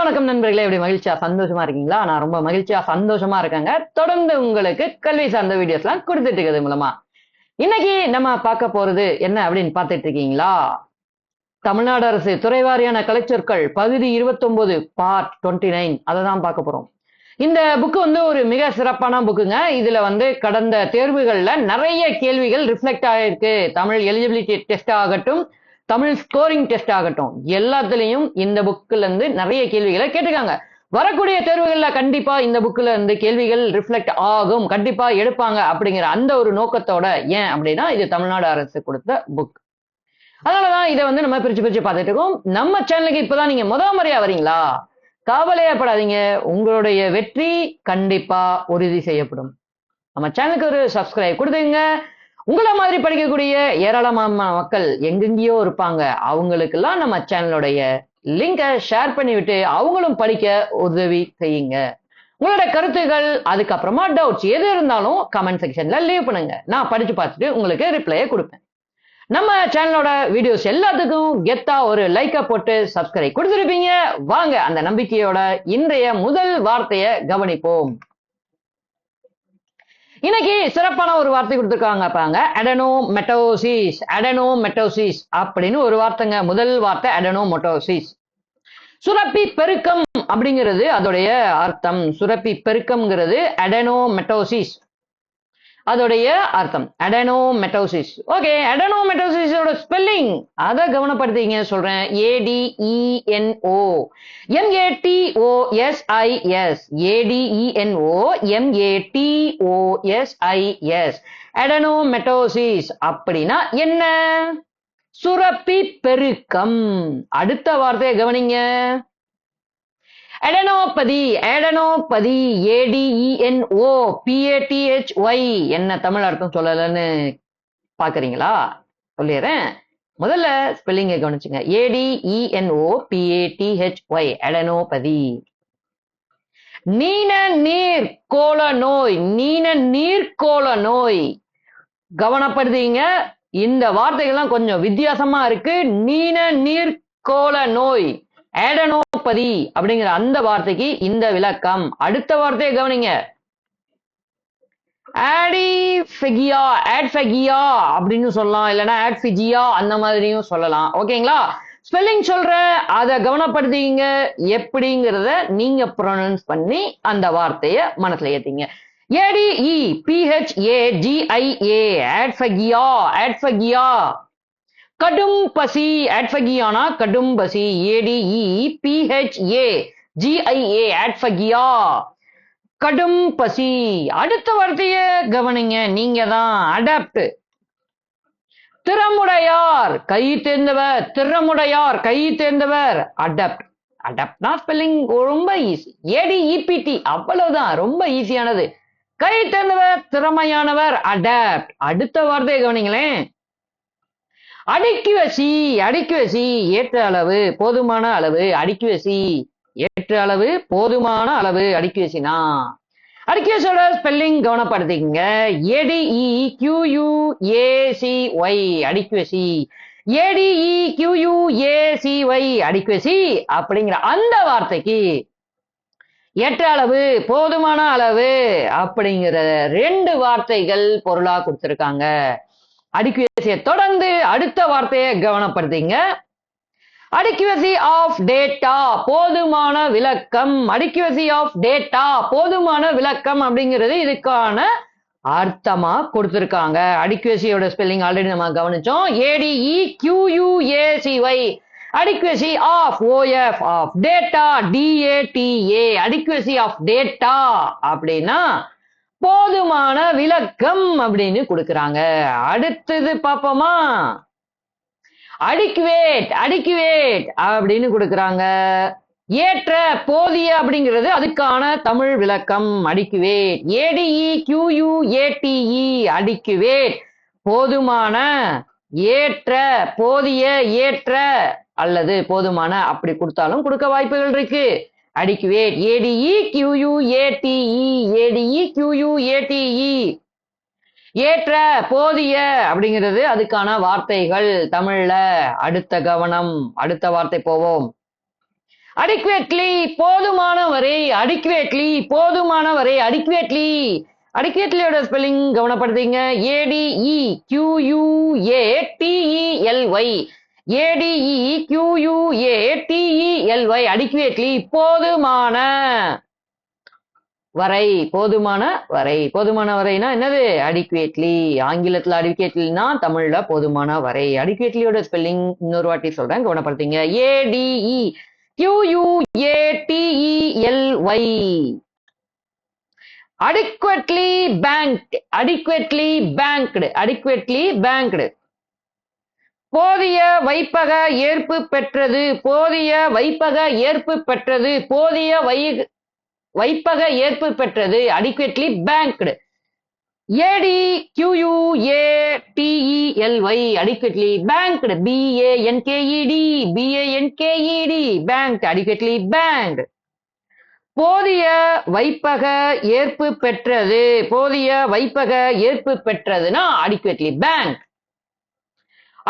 வணக்கம் நண்பர்களே, எப்படி மகிழ்ச்சியா சந்தோஷமா இருக்கீங்களா? நான் ரொம்ப மகிழ்ச்சியா சந்தோஷமா இருக்கேங்க. தொடர்ந்து உங்களுக்கு கல்வி சார்ந்த வீடியோஸ்லாம் கொடுத்துட்டு இருக்கிறது மூலமா இன்னைக்கு நம்ம பார்க்க போறது என்ன அப்படின்னு பார்த்துட்டு இருக்கீங்களா? தமிழ்நாடு அரசு துறைவாரியான கலைச்சொற்கள் பகுதி 29 பார்ட் 29 அதை தான் பார்க்க போறோம். இந்த புக்கு ஒரு மிக சிறப்பான புக்குங்க. இதுல கடந்த தேர்வுகள்ல நிறைய கேள்விகள் ரிஃப்ளெக்ட் ஆயிருக்கு. தமிழ் எலிஜிபிலிட்டி டெஸ்ட் ஆகட்டும், தமிழ் ஸ்கோரிங் டெஸ்ட் ஆகட்டும், எல்லாத்துலயும் இந்த புக்ல இருந்து நிறைய கேள்விகளை கேட்டிருக்காங்க. வரக்கூடிய தேர்வுகள்ல கண்டிப்பா இந்த புக்ல இருந்து கேள்விகள் ரிஃப்ளெக்ட் ஆகும், கண்டிப்பா எடுப்பாங்க அப்படிங்கிற அந்த ஒரு நோக்கத்தோட. ஏன் அப்படின்னா இது தமிழ்நாடு அரசு கொடுத்த புக். அதனாலதான் இதை நம்ம பிரிச்சு பிரிச்சு பார்த்துட்டு இருக்கோம். நம்ம சேனலுக்கு இப்பதான் நீங்க முறையா வரீங்களா? கவலையப்படாதீங்க, உங்களுடைய வெற்றி கண்டிப்பா உறுதி செய்யப்படும். நம்ம சேனலுக்கு ஒரு சப்ஸ்கிரைப் கொடுத்துங்க. உங்களை மாதிரி படிக்கக்கூடிய ஏராளமான மக்கள் எங்கெங்கயோ இருப்பாங்க. அவங்களுக்கெல்லாம் நம்ம சேனலுடைய லிங்கை ஷேர் பண்ணிவிட்டு அவங்களும் படிக்க உதவி செய்யுங்க. உங்களோட கருத்துகள், அதுக்கப்புறமா டவுட்ஸ் எது இருந்தாலும் கமெண்ட் செக்ஷன்ல லீவ் பண்ணுங்க. நான் படிச்சு பார்த்துட்டு உங்களுக்கு ரிப்ளையை கொடுப்பேன். நம்ம சேனலோட வீடியோஸ் எல்லாத்துக்கும் கெத்தா ஒரு லைக்கை போட்டு சப்ஸ்கிரைப் கொடுத்துருப்பீங்க. வாங்க அந்த நம்பிக்கையோட இன்றைய முதல் வார்த்தையை கவனிப்போம். இன்னைக்கு சிறப்பான ஒரு வார்த்தை கொடுத்துருக்காங்க பாருங்க. அடெனோமெட்டோசிஸ். அடெனோமெட்டோசிஸ் அப்படின்னு ஒரு வார்த்தைங்க. முதல் வார்த்தை அடெனோமெட்டோசிஸ். சுரப்பி பெருக்கம் அப்படிங்கிறது அதோடைய அர்த்தம். சுரப்பி பெருக்கம்ங்கிறது அடெனோமெட்டோசிஸ் அதோடைய அர்த்தம். அடெனோமெட்டோசிஸ். ஓகே, அடெனோமெட்டோசிஸோட ஸ்பெல்லிங் அதை கவனப்படுத்திங்க சொல்றேன். ADENO MATOSIS. ADENO MATOSIS. அடெனோமெட்டோசிஸ் அப்படின்னா என்ன? சுரப்பி பெருக்கம். அடுத்த வார்த்தையை கவனிங்க. அடெனோபதி. அடெனோபதி. ADENO PATHY. என்ன தமிழ் அர்த்தம் சொல்லலன்னு பாக்குறீங்களா? சொல்லிடுறேன். முதல்ல ஸ்பெல்லிங்கை கவனிச்சுங்க. ADENO PATHY. அடெனோபதி. நீன நீர்க்கோள நோய். நீன நீர்க்கோள நோய். கவனப்படுத்தீங்க, இந்த வார்த்தைகள்லாம் கொஞ்சம் வித்தியாசமா இருக்கு. நீன நீர்க்கோள நோய், அடெனோபதி அப்படிங்கிற அந்த வார்த்தைக்கு இந்த விளக்கம். அடுத்த வார்த்தையை கவனிங்க. ஆடிஃபெகியா. ஆட்ஃபெகியா அப்படின்னு சொல்லலாம், இல்லைன்னா ஆட்ஃபிஜியா அந்த மாதிரியும் சொல்லலாம். ஓகேங்களா? ஸ்பெல்லிங் சொல்ற, அதை கவனப்படுத்திங்க. எப்படிங்கிறத நீங்க ப்ரொனவுன்ஸ் பண்ணி அந்த வார்த்தையை மனசுல ஏத்தீங்க. ADEPHAGIA. ஆட்ஃபெகியா. ஆட்ஃபெகியா. கடும் பசி. ஆட்ஃபெகியானா கடும் பசி. ADEPHAGIA. ஆட்ஃபெகியா. கடும் பசி. அடுத்த வார்த்தையை கவனிங்க. நீங்க தான். அடாப்ட். திறமுடையார், கை தேர்ந்தவர். திறமுடையார், கை தேர்ந்தவர். அடாப்ட். அடாப்ட்னா ஸ்பெல்லிங் ரொம்ப ஈஸி. ADEPT அவ்வளவுதான், ரொம்ப ஈஸியானது. கை தேர்ந்தவர், திறமையானவர். அடாப்ட். அடுத்த வார்த்தையை கவனிங்களேன். அடுக்கிவசி. அடுக்கிவசி. ஏற்ற அளவு, போதுமான அளவு. அடுக்கிவசி. ஏற்ற அளவு, போதுமான அளவு. அடுக்கிவசினா. அடுக்கிவசியோட ஸ்பெல்லிங் கவனப்படுத்திக்கங்க. ADEQUACY. அடுக்கிவசி. ADEQUACY. அடுக்கிவசி அப்படிங்கிற அந்த வார்த்தைக்கு ஏற்ற அளவு, போதுமான அளவு அப்படிங்கிற ரெண்டு வார்த்தைகள் பொருளா கொடுத்திருக்காங்க. அடிக்குவேசியை தொடர்ந்து அடுத்த வார்த்தையை கவனப்படுத்திங்க. அடிக்குவேசி ஆஃப் டேட்டா. போதுமான விளக்கம். அடிக்குவேசி ஆஃப் டேட்டா, போதுமான விளக்கம் அப்படிங்கிறது இதுக்கான அர்த்தமா கொடுத்திருக்காங்க. அடிக்குவேசியோட ஸ்பெல்லிங் ஆல்ரெடி நம்ம கவனிச்சோம். ADEQUACY. Adequacy of OF of data DATA. Adequacy of data அப்படின்னா போதுமான விளக்கம் அப்படின்னு கொடுக்கறாங்க. அடுத்தது பாப்போமா. அடிக்குவேட். அடிக்குவேட் அப்படின்னு கொடுக்கறாங்க. ஏற்ற, போதிய அப்படிங்கிறது அதுக்கான தமிழ் விளக்கம். அடிக்குவேட். ADEQUATE. அடிக்குவேட். போதுமான, ஏற்ற, போதிய, ஏற்ற அல்லது போதுமான அப்படி கொடுத்தாலும் கொடுக்க வாய்ப்புகள் இருக்கு. அடிக்குவேட். ADEQUATE. ADEQUATE. ஏற்ற, போதிய அப்படிங்கிறது அதுக்கான வார்த்தைகள் தமிழ்ல. அடுத்த கவனம், அடுத்த வார்த்தை போவோம். adequately போதுமான வரை, adequately போதுமான வரை, adequately adequatelyயோட ஸ்பெல்லிங் கவனப்படுத்துங்க. ADEQUATELY adequately போதுமான வரை, போதுமான வரை. போதுமான வரைனா என்னது? adequately. ஆங்கிலத்துல adequatelyனா தமிழ்ல போதுமான வரை. adequatelyயோட ஸ்பெல்லிங் இன்னொரு வாட்டி சொல்றேன், கவனப்படுத்துங்க. ADEQUATELY adequately banked, adequately banked, adequately banked. போதிய வைப்பக ஏற்பு பெற்றது, போதிய வைப்பக ஏற்பு பெற்றது, போதிய வைப்பக ஏற்பு பெற்றது, adequately banked. ADQUATELY adequately banked, BANKED, banked, adequately banked. போதிய வைப்பக ஏற்பு பெற்றது, போதிய வைப்பக ஏற்பு பெற்றதுனா adequately banked.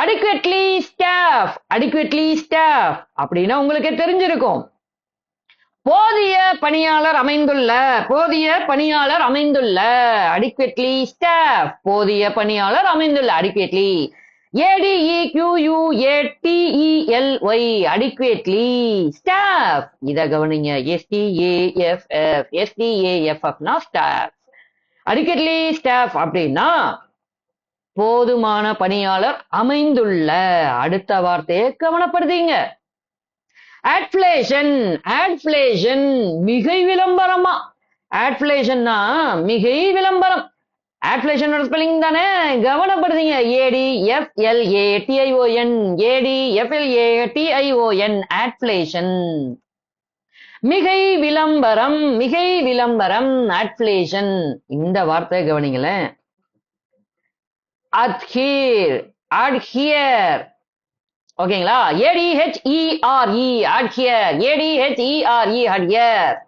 adequately staff, adequately staff அப்படின்னா உங்களுக்கு தெரிஞ்சிருக்கும். போதிய பணியாளர் அமைந்துள்ள, போதிய பணியாளர் அமைந்துள்ள, adequately staff போதிய பணியாளர் அமைந்துள்ள, adequately. ADEQUATELY adequately staff இத கவனிங்க. STAFF னா staff. adequately staff அப்படின்னா போதுமான பணியாளர் அமைந்துள்ள. அடுத்த வார்த்தையை கவனப்படுத்தீங்க. adflation, adflation மிகை விளம்பரமா? adflationனா மிகை விளம்பரம். adflation ஓட ஸ்பெல்லிங் தானே, கவனப்படுத்தீங்க. ADFLATION, ADFLATION adflation. மிகை விளம்பரம், மிகை விளம்பரம், adflation. இந்த வார்த்தையை கவனிங்களேன். adhere, adhere ஓகேங்களா? ADHERE adhere, ADHERE adhere.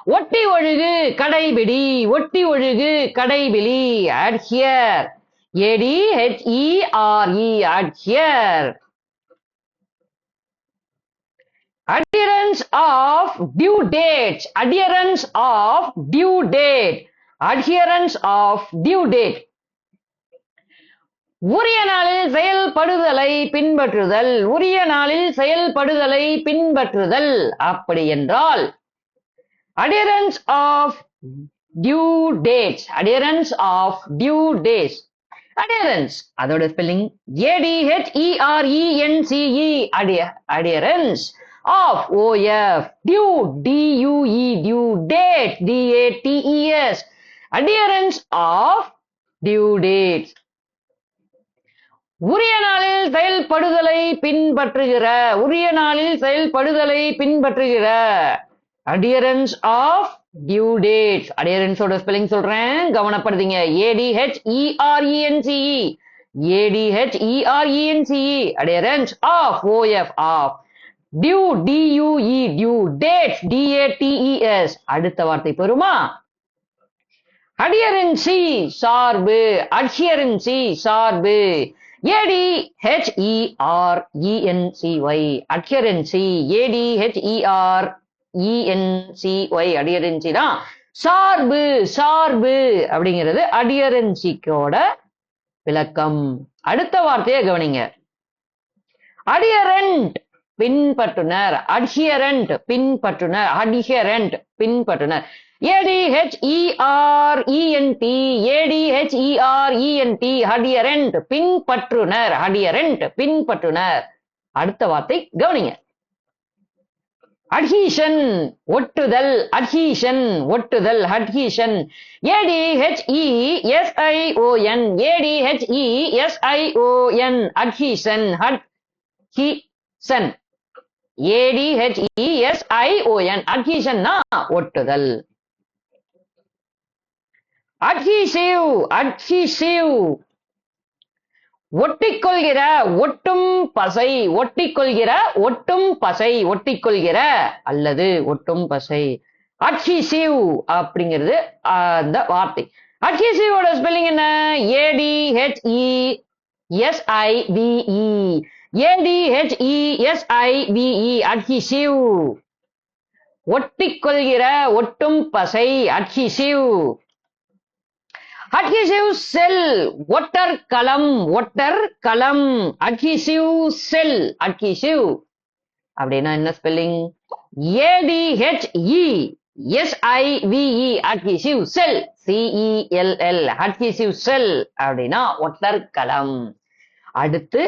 ஒட்டி ஒழுகு கடைபிடி, ஒட்டி ஒழுகு கடைபிடி, adhere, ADHERE adhere. adherence of due date, adherence of due date, adherence of due date. உரிய நாளில் செயல்படுதலை பின்பற்றுதல், உரிய நாளில் செயல்படுதலை பின்பற்றுதல். அப்படி என்றால் adherence of due dates, adherence of due dates. adherence அதோட spelling ADHERENCE, adherence of OF, due DUE, due date DATES, adherence of due dates. உரிய நாளில் செயல்படுதலை பின்பற்றுகிற, உரிய நாளில் செயல்படுதலை பின்பற்றுகிற, adherence of due dates. adherence ஓட ஸ்பெல்லிங் சொல்றேன், கவனப்படுத்தீங்க. ADHERENCE, ADHERENCE, adherence of OF, of due DUE, due dates DATES. அடுத்த வார்த்தை பெறுமா? adherency சார்பு, adherency சார்பு, ADHERENCY, adherency, ADHERENCY, adherency தான் சார்பு, சார்பு அப்படிங்கிறது adherencyக்கோட விளக்கம். அடுத்த வார்த்தையை கவனிங்க. adherent பின்பற்றுனர், adherent பின்பற்றுனர், adherent பின்பற்றுனர். ADHERENT, ADHERENT, adherent பின்பற்றுனர், adherent பின்பற்றுனர். அடுத்த வார்த்தை கவனிங்க. adhesion ஒட்டுதல், adhesion ஒட்டுதல், adhesion, ADHESION, ADHESION, adhesion, adhesion, ADHESION, adhesion னா ஒட்டுதல். adhesive, adhesive ஒட்டிக்கொள்கிற, ஒட்டும் பசை, ஒட்டிக்கொள்கிற, ஒட்டும் பசை, ஒட்டிக்கொள்கிற அல்லது ஒட்டும் பசை. adhesive அப்படிங்கிறது அந்த வார்த்தை. adhesive ஓட ஸ்பெல்லிங் என்ன? ADHESIVE, ADHESIVE adhesive. ஒட்டிக்கொள்கிற ஒட்டும் பசை adhesive. adhesive cell ஒட்டர் களம் adhesive cell adhesive அப்படின்னா என்ன spelling? ADHESIVE adhesive cell CELL adhesive cell அப்படின்னா ஒட்டர் களம். அடுத்து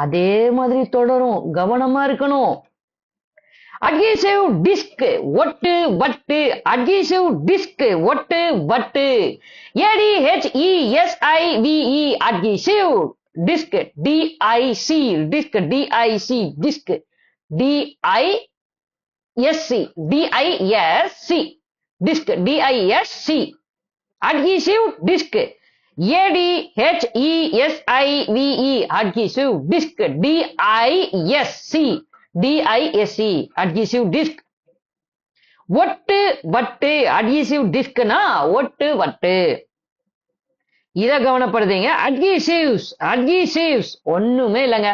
அதே மாதிரி தொடரும், கவனமா இருக்கணும். adhesive disc ஒட்டு வட்டு adhesive disc ஒட்டு வட்டு ADHESIVE adhesive disc DIC disc DIC disc DISC disc DISC adhesive disc ADHESIVE adhesive disc DISC adhesive disc. ஒட்டு வட்டு adhesive discனா ஒட்டு வட்டு. இத கவனப்படுத்துங்க. adhesives ஒண்ணுமே இல்லைங்க.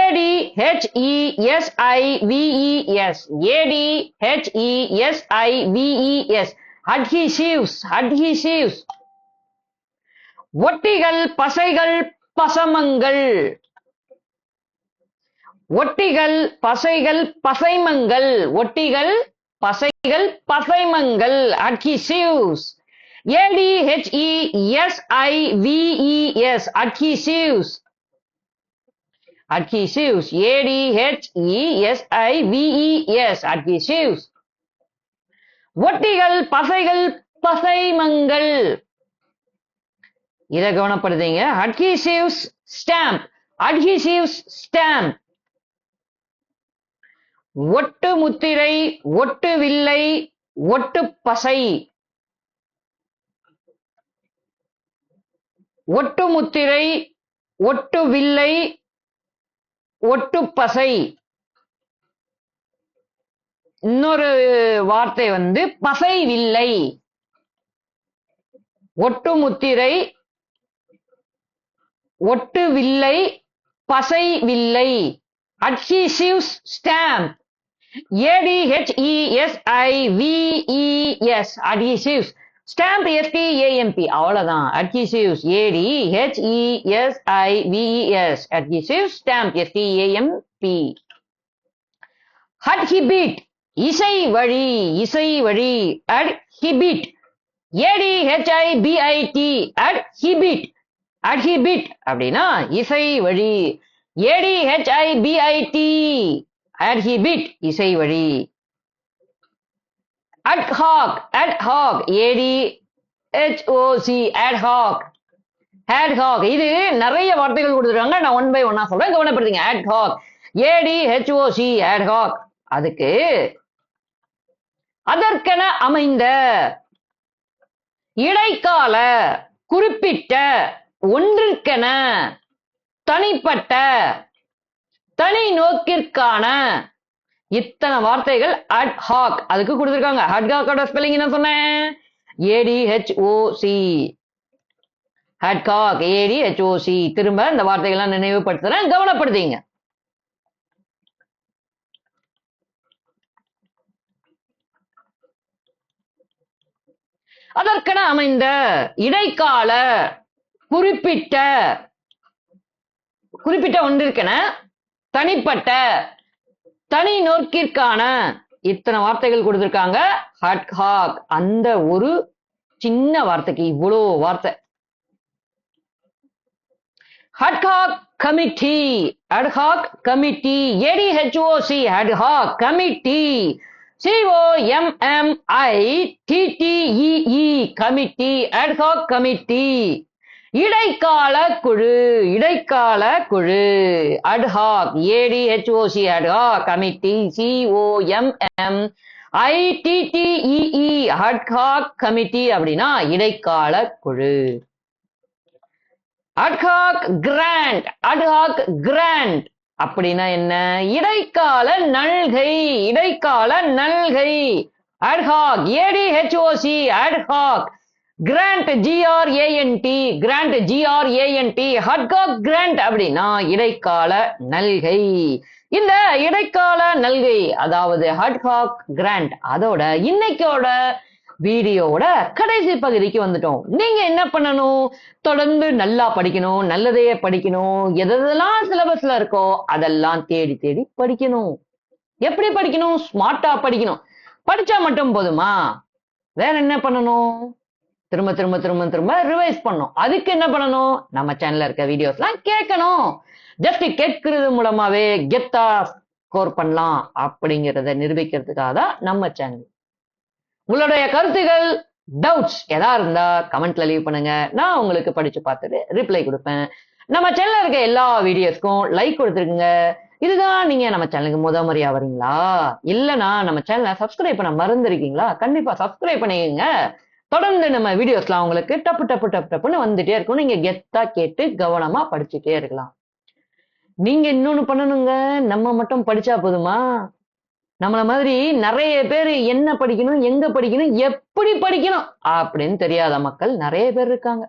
ADHESIVES adhesives ஒட்டிகள் பசைகள் பசமங்கள் ஒட்டிகள் பசைகள் பசைமங்கள் adhesives ADHESIVES adhesives ADHESIVES adhesives ஒட்டிகள் பசைகள் பசைமங்கள். இத கவனப்படுத்துங்க. adhesives stamp ஒட்டு முத்திரை ஒட்டு வில்லை ஒட்டு பசை ஒட்டு முத்திரை ஒட்டு வில்லை ஒட்டு பசை. இன்னொரு வார்த்தை வந்து பசை வில்லை. ஒட்டு முத்திரை ஒட்டு வில்லை பசை வில்லை adhesives stamp ADHESIVES adhesives stamp STAMP அவ்வளவுதான். adhesives ADHESIVES adhesives stamp STAMP. adhibit இசை வழி adhibit ADHIBIT adhibit அப்படின்னா இசை வழி. ADHIBIT adhibit இசை வழி. ad hoc ADHOC ad hoc இது நிறைய வார்த்தைகள் கொடுத்துருக்காங்க. நான் ஒன் பை ஒன்னா சொல்றேன், கவனப்படுத்துங்க. ad hoc ADHOC ad hoc அதுக்கு அதற்கென அமைந்த இடைக்கால குறிப்பிட்ட ஒன்றிற்கென தனிப்பட்ட தனி நோக்கிற்கான இத்தனை வார்த்தைகள் ad hoc அதுக்கு கொடுத்திருக்காங்க. ad hoc ஸ்பெல்லிங் என்ன சொன்னேன்? ADHOC ad hoc ADHOC. திரும்ப இந்த வார்த்தைகள்லாம் நினைவுபடுத்துறேன், கவனப்படுத்தீங்க. அதற்கென அமைந்த இடைக்கால குறிப்பிட்ட ஒன்றிற்கென தனிப்பட்ட தனி நோக்கிற்கான இத்தனை வார்த்தைகள் கொடுத்திருக்காங்க. ad hoc அந்த ஒரு சின்ன வார்த்தைக்கு இவ்வளோ வார்த்தை. ad hoc committee ADHOC ad hoc committee COMMITTEE committee ad hoc committee. இடைக்கால குழு ad hoc ADHOC ad hoc committee COMMITTEE ad hoc committee அப்படின்னா இடைக்கால குழு. ad hoc grant அப்படின்னா என்ன? இடைக்கால நல்கை ad hoc ADHOC ad hoc grant GRANT grant GRANT ad hoc grant அப்படின்னா இடைக்கால நல்கை. இந்த இடைக்கால நல்கை அதாவது ஹட்காக் கிராண்ட் அதோட இன்னைக்கோட வீடியோவோட கடைசி பகுதிக்கு வந்துட்டோம். நீங்க என்ன பண்ணணும், தொடர்ந்து நல்லா படிக்கணும், நல்லதையே படிக்கணும், எதெல்லாம் சிலபஸ்ல இருக்கோ அதெல்லாம் தேடி தேடி படிக்கணும். எப்படி படிக்கணும், ஸ்மார்ட்டா படிக்கணும். படிச்சா மட்டும் போதுமா, வேற என்ன பண்ணணும், திரும்ப திரும்ப திரும்ப திரும்ப ரிவைஸ் பண்ணணும். அதுக்கு என்ன பண்ணணும், நம்ம சேனல்ல இருக்க வீடியோஸ்லாம் கேட்கணும். ஜஸ்ட் கேட்கறது மூலமாவே கெத்தா ஸ்கோர் பண்ணலாம் அப்படிங்கறத நிரூபிக்கிறதுக்காக தான் நம்ம சேனல். உங்களுடைய கருத்துகள், டவுட்ஸ் எதா இருந்தா கமெண்ட்ல லீவ் பண்ணுங்க. நான் உங்களுக்கு படிச்சு பார்த்துட்டு ரிப்ளை கொடுப்பேன். நம்ம சேனல்ல இருக்க எல்லா வீடியோஸ்க்கும் லைக் கொடுத்துருக்குங்க. இதுதான் நீங்க நம்ம சேனலுக்கு முறையா வரீங்களா, இல்லனா நம்ம சேனலை சப்ஸ்கிரைப் பண்ண மறந்துருக்கீங்களா, கண்டிப்பா சப்ஸ்கிரைப் பண்ணிக்கங்க. தொடர்ந்து நம்ம வீடியோஸ்லாம் உங்களுக்கு டப்பு டப்பு டப்பு டப்புன்னு வந்துட்டே இருக்கும். நீங்க கெத்தா கேட்டு கவனமா படிச்சுட்டே இருக்கலாம். நீங்க இன்னொன்னு பண்ணணுங்க, நம்ம மட்டும் படிச்சா போதுமா, நம்மள மாதிரி நிறைய பேர் என்ன படிக்கணும், எங்க படிக்கணும், எப்படி படிக்கணும் அப்படின்னு தெரியாத மக்கள் நிறைய பேர் இருக்காங்க.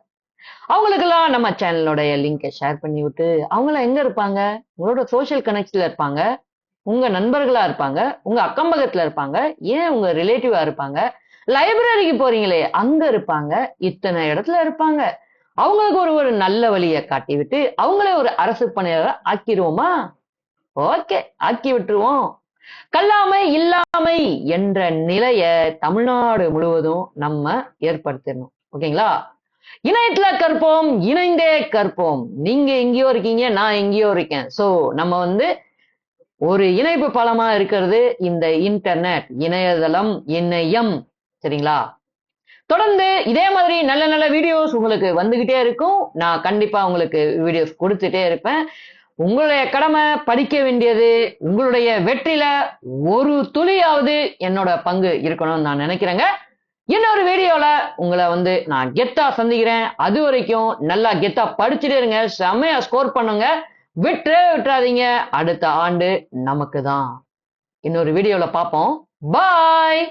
அவங்களுக்கெல்லாம் நம்ம சேனலோட லிங்கை ஷேர் பண்ணி விட்டு, அவங்களாம் எங்க இருப்பாங்க, உங்களோட சோசியல் கனெக்ட்ல இருப்பாங்க, உங்க நண்பர்களா இருப்பாங்க, உங்க அக்கம் பக்கத்துல இருப்பாங்க, ஏன் உங்க ரிலேட்டிவா இருப்பாங்க, லைப்ரரிக்கு போறீங்களே அங்க இருப்பாங்க, இத்தனை இடத்துல இருப்பாங்க. அவங்களுக்கு ஒரு நல்ல வழியை காட்டி விட்டு அவங்கள ஒரு அரசு பணியாளரை ஆக்கிடுவோமா? ஓகே, ஆக்கி விட்டுருவோம். கல்லாமை இல்லாமை என்ற நிலைய தமிழ்நாடு முழுவதும் நம்ம ஏற்படுத்தணும். ஓகேங்களா? இணையத்துல கற்போம், இணைந்தே கற்போம். நீங்க எங்கேயோ இருக்கீங்க, நான் எங்கேயோ இருக்கேன். சோ நம்ம ஒரு இணைப்பு பாலமா இருக்கிறது இந்த இன்டர்நெட், இணையதளம், இணையம். சரிங்களா? தொடர்ந்து இதே மாதிரி நல்ல நல்ல வீடியோஸ் உங்களுக்கு வந்துகிட்டே இருக்கும். நான் கண்டிப்பா உங்களுக்கு வீடியோஸ் கொடுத்துட்டே இருப்பேன். உங்களுடைய கடமை படிக்க வேண்டியது. உங்களுடைய வெற்றில ஒரு துளியாவது என்னோட பங்கு இருக்கணும்னு நான் நினைக்கிறேங்க. இன்னொரு வீடியோல உங்களை நான் கெத்தா சந்திக்கிறேன். அது வரைக்கும் நல்லா கெத்தா படிச்சுட்டே இருங்க, செம்மையா ஸ்கோர் பண்ணுங்க, விட்டுறாதீங்க. அடுத்த ஆண்டு நமக்கு தான். இன்னொரு வீடியோல பார்ப்போம். பாய்.